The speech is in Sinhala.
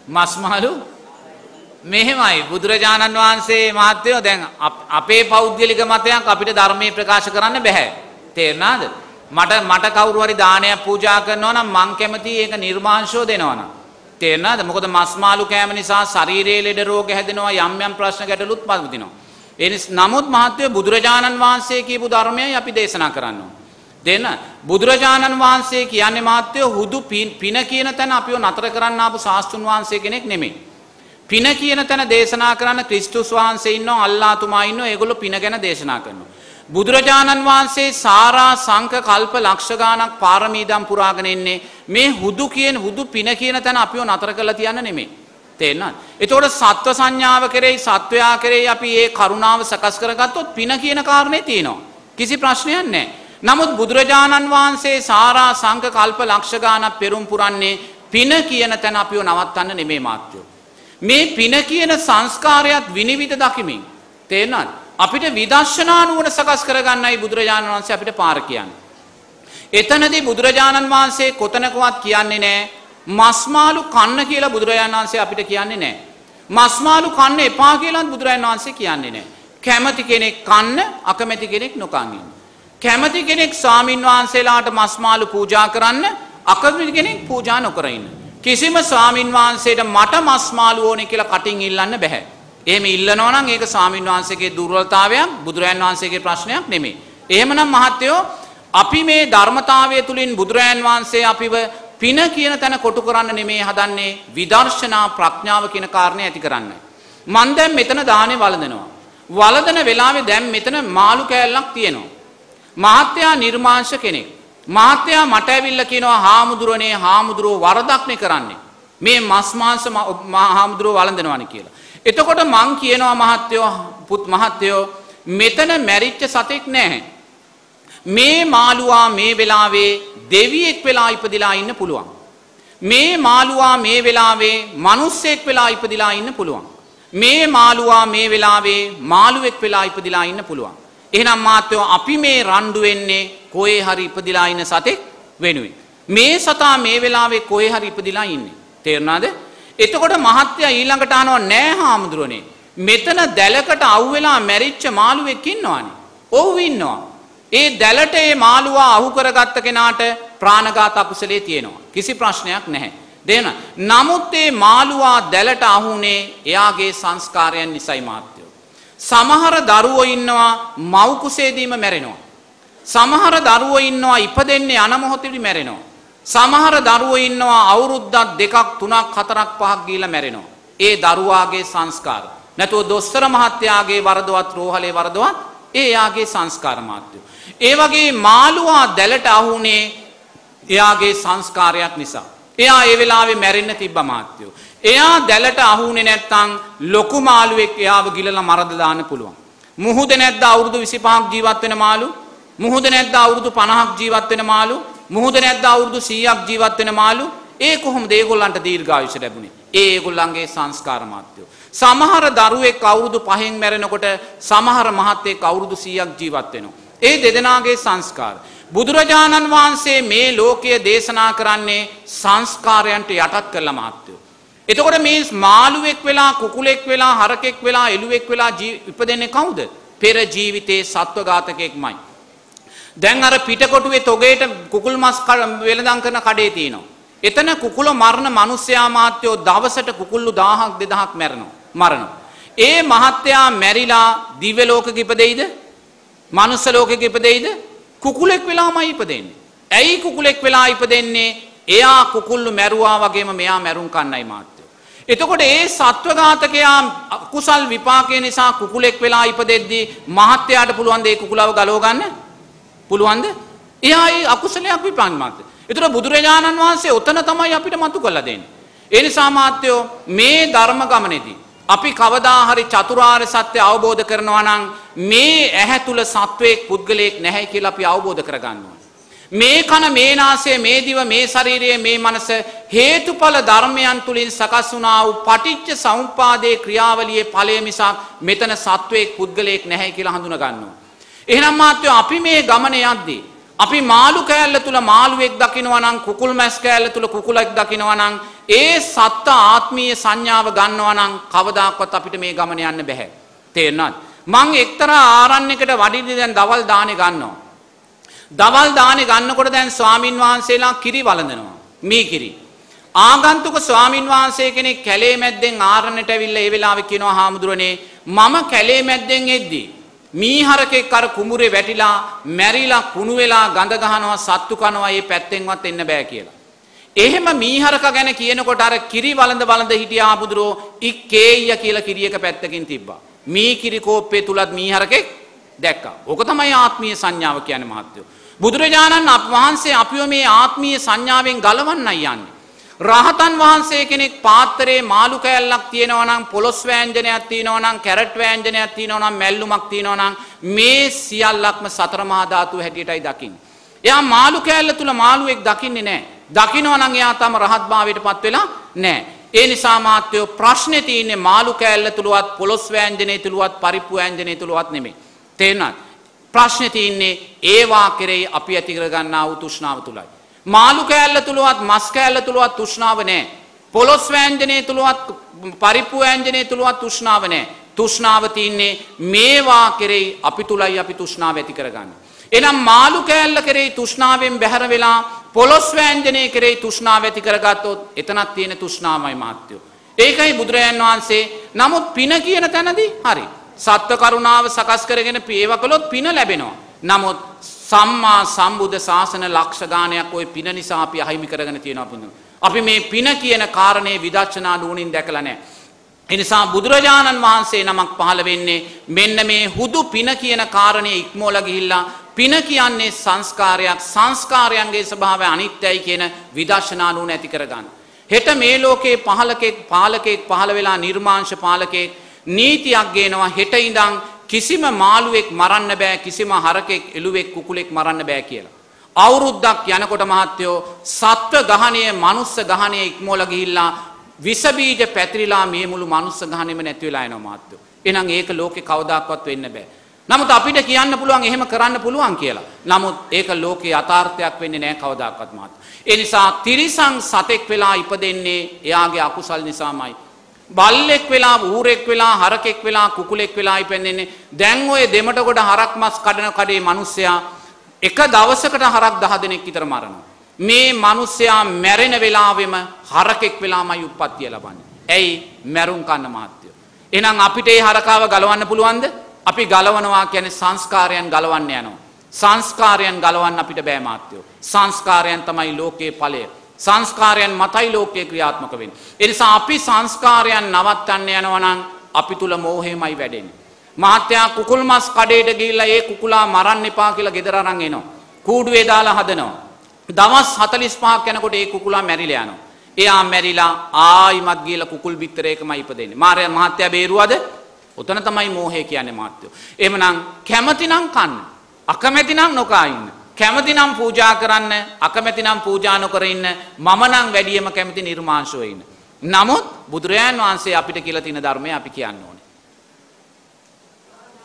මස්මාළු මෙහෙමයි බුදුරජාණන් වහන්සේ මහත්තයෝ දැන් අපේ පෞද්ගලික මතයක් අපිට ධර්මයේ ප්‍රකාශ කරන්න බෑ. තේරුණාද? මට කවුරු හරි දානයක් පූජා කරනවා නම් මං කැමතියි ඒක නිර්මාංශව දෙනවා නම්. තේරුණාද? මොකද මස්මාළු කෑම නිසා ශරීරයේ ලෙඩ රෝග හැදෙනවා යම් යම් ප්‍රශ්න ගැටලුත් පවතිනවා. නමුත් මහත්තයෝ බුදුරජාණන් වහන්සේ කියපු ධර්මයයි අපි දේශනා කරන්න ඕන. දෙන්න බුදුරජාණන් වහන්සේ කියන්නේ මහත්තයෝ හුදු පින කියන තැන අපිව නතර කරන්න ආපු ශාස්ත්‍රුන් වහන්සේ කෙනෙක් නෙමෙයි. පින කියන තැන දේශනා කරන්න ක්‍රිස්තුස් වහන්සේ ඉන්නවා, අල්ලාහ්තුමා ඉන්නවා, ඒගොල්ලෝ පින ගැන දේශනා කරනවා. බුදුරජාණන් වහන්සේ සාරා සංඛ කල්ප ලක්ෂ ගාණක් පාරමීදම් පුරාගෙන ඉන්නේ මේ හුදු පින කියන තැන අපිව නතර කරලා තියන්න නෙමෙයි. තේරෙනවද? ඒතකොට සත්ව සංඥාව කෙරෙහි සත්වයා කෙරෙහි අපි ඒ කරුණාව සකස් කරගත්තොත් පින කියන කාරණේ තියෙනවා. කිසි ප්‍රශ්නයක් නැහැ. නමුත් බුදුරජාණන් වහන්සේ සාරා සංඛ කල්ප ලක්ෂ ගාණක් පෙරම් පුරන්නේ පින කියන තැන අපිව නවත්තන්න නෙමෙයි මාත්‍යෝ. මේ පින කියන සංස්කාරයත් විනිවිද දකිමින් තේරෙනවද? අපිට විදර්ශනා නුවණ සකස් කරගන්නයි බුදුරජාණන් වහන්සේ අපිට පාර කියන්නේ. එතනදී බුදුරජාණන් වහන්සේ කොතනකවත් කියන්නේ නැහැ මස්මාළු කන්න කියලා බුදුරජාණන් වහන්සේ අපිට කියන්නේ නැහැ. මස්මාළු කන්න එපා කියලාත් බුදුරජාණන් වහන්සේ කියන්නේ නැහැ. කැමති කෙනෙක් කන්න, අකමැති කෙනෙක් නොකන් ඉන්න. කැමති කෙනෙක් ස්වාමින් වහන්සේලාට මස්මාළු පූජා කරන්න, අකමැති කෙනෙක් පූජා නොකර ඉන්න. කිසිම ස්වාමින් වහන්සේට මට මස්මාළු ඕනේ කියලා කටින් ඉල්ලන්න බෑ. එහෙම ඉල්ලනවා නම් ඒක ස්වාමින් වහන්සේගේ දුර්වලතාවයක්, බුදුරජාණන් වහන්සේගේ ප්‍රශ්නයක් නෙමෙයි. එහෙමනම් මහත්තයෝ අපි මේ ධර්මතාවය තුලින් බුදුරජාණන් වහන්සේ අපිව පින කියන තැන කොටු කරන්න නෙමෙයි හදන්නේ, විදර්ශනා ප්‍රඥාව කියන කාරණේ ඇති කරන්නයි. මම දැන් මෙතන දානේ වළඳනවා. වළඳන වෙලාවේ දැන් මෙතන මාළු කෑල්ලක් තියෙනවා. මහත්තයා නිර්මාංශ කෙනෙක්. මහත්තයා මට ඇවිල්ලා කියනවා හාමුදුරනේ හාමුදුරුවෝ වරදක්නේ කරන්නේ. මේ මස් මාංශ හාමුදුරුවෝ වළඳනවානේ කියලා. එතකොට මං කියනවා මහත්තයෝ මෙතන මැරිච්ච සතෙක් නැහැ. මේ මාළුවා මේ වෙලාවේ දෙවියෙක් වෙලා ඉපදිලා ඉන්න පුළුවන්. මේ මාළුවා මේ වෙලාවේ මිනිස්සෙක් වෙලා ඉපදිලා ඉන්න පුළුවන්. මේ මාළුවා මේ වෙලාවේ මාළුවෙක් වෙලා ඉපදිලා ඉන්න පුළුවන්. එහෙනම් මාත්‍යෝ අපි මේ රණ්ඩු වෙන්නේ කොහේ හරි ඉපදිලා ඉන්න සතෙක් වෙනුවෙන්. මේ සතා මේ වෙලාවේ කොහේ හරි ඉපදිලා ඉන්නේ. තේරුණාද? එතකොට මහත්තයා ඊළඟට අහනවා නෑ හාමුදුරනේ. මෙතන දැලකට අවුවෙලා මැරිච්ච මාළුවෙක් ඉන්නවනේ. ඔව් ඉන්නවා. ඒ දැලට ඒ මාළුවා අහු කරගත්ත කෙනාට ප්‍රාණඝාත අකුසලයේ තියෙනවා. කිසි ප්‍රශ්නයක් නැහැ. දෙන්න. නමුත් ඒ මාළුවා දැලට අහුනේ එයාගේ සංස්කාරයන් නිසායි මාත්‍යෝ. සමහර දරුවෝ ඉන්නවා මව් කුසේදීම මැරෙනවා. සමහර දරුවෝ ඉන්නවා ඉපදෙන්නේ යන මොහොතේදී මැරෙනවා. සමහර දරුවෝ ඉන්නවා අවුරුද්දක් දෙකක් තුනක් හතරක් පහක් ගිහිල්ලා මැරෙනවා. ඒ දරුවාගේ සංස්කාර. නැතුව දොස්තර මහත්තයාගේ වරදවත් රෝහලේ වරදවත් ඒ යාගේ සංස්කාර මාත්‍යෝ. ඒ වගේ මාළුවා දැලට අහුනේ එයාගේ සංස්කාරයක් නිසා. එයා ඒ වෙලාවේ මැරෙන්න තිබ්බ මාත්‍යෝ. එයා දැලට අහුනේ නැත්තම් ලොකු මාළුවෙක් එයාව ගිලලා මරද දාන්න පුළුවන්. මුහුද නැද්ද අවුරුදු 25ක් ජීවත් වෙන මාළු? මුහුද නැද්ද අවුරුදු 50ක් ජීවත් වෙන මාළු? මුහුද නැද්ද අවුරුදු 100ක් ජීවත් වෙන මාළු? ඒ කොහොමද ඒගොල්ලන්ට දීර්ඝායුෂ ලැබුණේ? ඒගොල්ලන්ගේ සංස්කාර මාත්‍යෝ. සමහර දරුවෙක් අවුරුදු 5න් මැරෙනකොට සමහර මහත්තයෙක් අවුරුදු 100ක් ජීවත් වෙනවා. ඒ දෙදෙනාගේ සංස්කාර. බුදුරජාණන් වහන්සේ මේ ලෝකයේ දේශනා කරන්නේ සංස්කාරයන්ට යටත් කරලා මාත්‍යෝ. එතකොට මේ මාළුවෙක් වෙලා කුකුලෙක් වෙලා හරකෙක් වෙලා එළුවෙක් වෙලා ඉපදෙන්නේ කවුද? පෙර ජීවිතේ සත්වඝාතකෙක්මයි. දැන් අර පිටකොටුවේ තොගේට කුකුල් මස් වෙළඳන් කරන කඩේ තියෙනවා. එතන කුකුල මරණ මිනිස්සයා මාත්‍යෝ දවසට කුකුල්ලු 1000ක් 2000ක් මරනවා. ඒ මහත්තයා මැරිලා දිව්‍ය ලෝකෙක ඉපදෙයිද? මනුස්ස ලෝකෙක ඉපදෙයිද? කුකුලෙක් වෙලාමයි ඉපදෙන්නේ. ඇයි කුකුලෙක් වෙලා ඉපදෙන්නේ? එයා කුකුල්ලු මැරුවා වගේම මෙයා මැරුම් කන්නයි මාත්‍යෝ. එතකොට ඒ සත්වඝාතකයා කුසල් විපාකේ නිසා කුකුලෙක් වෙලා ඉපදෙද්දී මහත්තයාට පුළුවන් ද ඒ කුකුලව ගලව ගන්න? පුළුවන්ද? එයා ඒ අකුසලයක් විපාක මාත්‍ය. ඒතර බුදුරජාණන් වහන්සේ උතන තමයි අපිට මතු කරලා දෙන්නේ. ඒ නිසා මාත්‍යෝ මේ ධර්ම ගමනේදී අපි කවදා හරි චතුරාර්ය සත්‍ය අවබෝධ කරනවා නම් මේ ඇහැ තුල සත්වයක් පුද්ගලයෙක් නැහැ කියලා අපි අවබෝධ කරගන්නවා. මේ කන මේ නාසය මේ දිව මේ ශරීරය මේ මනස හේතුඵල ධර්මයන් තුලින් සකස් වුණා වූ පටිච්ච සමුප්පාදේ ක්‍රියාවලියේ ඵලය මිසක් මෙතන සත්වයක් පුද්ගලයෙක් නැහැ කියලා හඳුනා ගන්නවා. එහෙනම් මාත්‍යෝ අපි මේ ගමන යද්දී අපි මාළු කෑල්ල තුල මාළුවෙක් දකිනවා නම් කුකුල් මැස් කෑල්ල තුල කුකුලෙක් දකිනවා නම් ඒ සත්ත්ව ආත්මීය සංඥාව ගන්නවා නම් කවදාකවත් අපිට මේ ගමන යන්න බෑ. තේරෙනවද? මං එක්තරා ආරණ්‍යයකට වඩින්න දැන් දවල් දානේ ගන්නවා. දවල් දානේ ගන්නකොට දැන් ස්වාමින් වහන්සේලා කිරි වළඳනවා. මේ කිරි. ආගන්තුක ස්වාමින් වහන්සේ කෙනෙක් කැලේ මැද්දෙන් ආරණ්‍යට ඇවිල්ලා ඒ වෙලාවේ කියනවා හාමුදුරනේ මම කැලේ මැද්දෙන් එද්දී මීහරකෙක් අර කුඹුරේ වැටිලා මැරිලා කුණු වෙලා ගඳ ගහනවා සත්තු කනවා මේ පැත්තෙන්වත් එන්න බෑ කියලා. එහෙම මීහරක ගැන කියනකොට අර කිරි වළඳ හිටිය ආමුදුරෝ ඉක්කේය කියලා කිරි එක පැත්තකින් තිබ්බා. මේ කිරි කෝප්පේ තුලත් මීහරකෙක් දැක්කා. ඕක තමයි ආත්මීය සංඥාව කියන්නේ මහත්තයෝ. බුදුරජාණන් වහන්සේ අපිව මේ ආත්මීය සංඥාවෙන් ගලවන්නයි යන්නේ. රහතන් වහන්සේ කෙනෙක් පාත්‍රයේ මාළු කෑල්ලක් තියෙනවා නම් පොලොස් වෑංජනයක් තියෙනවා නම් කැරට් වෑංජනයක් තියෙනවා නම් මැල්ලුමක් තියෙනවා නම් මේ සියල්ලක්ම සතර මහා ධාතු හැටියටයි දකින්නේ. එයා මාළු කෑල්ල තුල මාළුවෙක් දකින්නේ නැහැ. දකිනවා නම් එයා තම රහත් භාවයටපත් වෙලා නැහැ. ඒ නිසා මාත්‍යෝ ප්‍රශ්නේ තියෙන්නේ මාළු කෑල්ල තුලවත් පොලොස් වෑංජනේ තුලවත් පරිප්පු වෑංජනේ තුලවත් නෙමෙයි. තේරුණාද? ප්‍රශ්නේ තියෙන්නේ ඒවා කෙරෙහි අපි ඇති කරගන්නා වූ තෘෂ්ණාව තුලයි. මාළු කෑල්ල තුලවත් මස් කෑල්ල තුලවත් තෘෂ්ණාව නැහැ. පොලොස් වෑංජනේ තුලවත් පරිප්පු වෑංජනේ තුලවත් තෘෂ්ණාව නැහැ. තෘෂ්ණාව තියෙන්නේ මේවා කෙරෙහි අපි තුලයි අපි තෘෂ්ණාව ඇති කරගන්නේ. එහෙනම් මාළු කෑල්ල කෙරෙහි තෘෂ්ණාවෙන් බැහැර වෙලා පොලොස් වෑංජනේ කෙරෙහි තෘෂ්ණාව ඇති කරගත්තොත් එතනක් තියෙන තෘෂ්ණාවයි මහත්යෝ. ඒකයි බුදුරජාන් වහන්සේ නමුත් පින කියන තැනදී හරි. සත්ව කරුණාව සකස් කරගෙන ඒව කළොත් පින ලැබෙනවා. නමුත් සම්මා සම්බුද්ධ ශාසන ලක්ෂ ගානයක් ওই පින නිසා අපි අහිමි කරගෙන තියෙනවා පින. අපි මේ පින කියන කාරණේ විදර්ශනා නුවණින් දැකලා නැහැ. ඒ නිසා බුදුරජාණන් වහන්සේ නමක් පහළ වෙන්නේ මෙන්න මේ හුදු පින කියන කාරණේ ඉක්මෝලා ගිහිල්ලා පින කියන්නේ සංස්කාරයක් සංස්කාරයන්ගේ ස්වභාවය අනිත්‍යයි කියන විදර්ශනා නුවණ ඇති කරගන්න. හෙට මේ ලෝකේ පාලකෙක් පහළ වෙලා නිර්මාංශ පාලකෙක් නීතියක් ගේනවා හෙට ඉඳන් කිසිම මාළුවෙක් මරන්න බෑ කිසිම හරකෙක් එළුවෙක් කුකුලෙක් මරන්න බෑ කියලා. අවුරුද්දක් යනකොට මහත්තයෝ සත්ව ගහණය මනුස්ස ගහණය ඉක්මෝලා ගිහිල්ලා විස බීජ පැතිරිලා මේ මුළු මනුස්ස ගහණයම නැති වෙලා යනවා මහත්තයෝ. එහෙනම් ඒක ලෝකේ කවදාකවත් වෙන්න බෑ. නමුත් අපිට කියන්න පුළුවන් එහෙම කරන්න පුළුවන් කියලා. නමුත් ඒක ලෝකේ යථාර්ථයක් වෙන්නේ නැහැ කවදාකවත් මහත්තයෝ. ඒ නිසා තිරිසන් සතෙක් වෙලා ඉපදෙන්නේ එයාගේ අකුසල් නිසාමයි. බල්ලෙක් වෙලා ඌරෙක් වෙලා හරකෙක් වෙලා කුකුලෙක් වෙලා ඉපැන්නෙන්නේ දැන් ඔය දෙමටගොඩ හරක් මස් කඩන කඩේ මිනිස්සයා එක දවසකට හරක් 10 දෙනෙක් විතර මරනවා. මේ මිනිස්සයා මැරෙන වෙලාවෙම හරකෙක් වෙලාමයි උප්පත්තිය ලබන්නේ. ඇයි? මැරුම් කන්න මහත්තයෝ. එහෙනම් අපිට මේ හරකාව ගලවන්න පුළුවන්ද? අපි ගලවනවා කියන්නේ සංස්කාරයන් ගලවන්න යනවා. සංස්කාරයන් ගලවන්න අපිට බෑ මහත්තයෝ. සංස්කාරයන් තමයි ලෝකයේ ඵලය. සංස්කාරයන් මතයි ලෝකයේ ක්‍රියාත්මක වෙන්නේ. ඒ නිසා අපි සංස්කාරයන් නවත්තන්න යනවා නම් අපි තුල මෝහයමයි වැඩෙන්නේ. මහත්තයා කුකුල් මස් කඩේට ගිහිල්ලා ඒ කුකුලා මරන්න එපා කියලා ගෙදර අරන් එනවා. කූඩුවේ දාලා හදනවා. දවස් 45ක් යනකොට ඒ කුකුලා මැරිලා යනවා. එයා මැරිලා ආයිමත් ගිහිල්ලා කුකුල් බිත්තරයකමයි ඉපදෙන්නේ. මාර්යා මහත්තයා බේරුවද? උතන තමයි මෝහය කියන්නේ මහත්තයෝ. එහෙමනම් කැමැතිනම් කන්න. අකමැතිනම් නොකා ඉන්න. කැමතිනම් පූජා කරන්න අකමැතිනම් පූජා නොකර ඉන්න මම නම් වැඩියම කැමති නිර්මාංශව ඉන්න. නමුත් බුදුරජාන් වහන්සේ අපිට කියලා තියෙන ධර්මය අපි කියන්න ඕනේ.